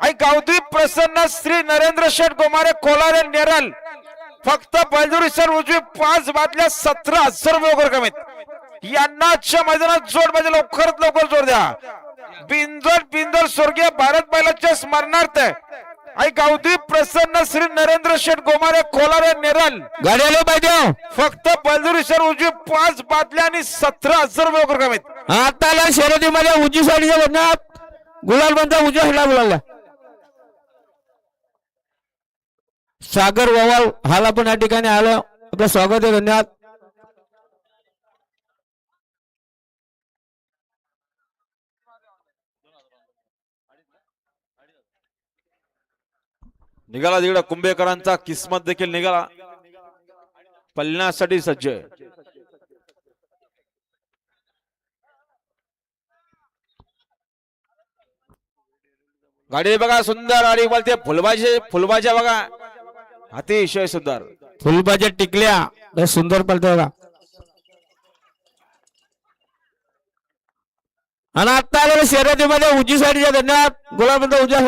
आई गावदी प्रसन्न श्री नरेंद्र शेठ गोमारे कोलारे नेरल फक्त बैलजोडी सर उजवी 5 बादल्या 17,000 रुपये कमीत यांना आजच्या मैदानात जोड म्हणजे लवकरात लवकर जोड द्या. बिंदोड स्वर्गीय भारत बैलाच्या स्मरणार्थ आई गावदी प्रसन्न श्री नरेंद्र शेठ गोमारे कोलारे नेरल गाडी आलो पाहिजे फक्त बैलजोडी सर उजवी 5 बादल्या आणि 17,000 रुपये कमीत. आता आला शर्यतीमध्ये उजवी साईडच्या बदनात गुलाल बनता उजव्या साईडला बोलावला सागर वावाल हाला पण या ठिकाणी आलं आपलं स्वागत आहे. धन्यवाद. निघाला तिकडे कुंभेकरांचा किस्मत देखील निघाला पळण्यासाठी सज्ज आहे. गाडी बघा सुंदर गाडी बोलते फुलबाजी बघा अतिशय सुंदर फुलबाज्या टिकल्या सुंदर पलते बघा. आणि आता आलेल्या शर्यतीमध्ये उजवी साईडच्या धन्यवाद गुलाल बनता उजव्या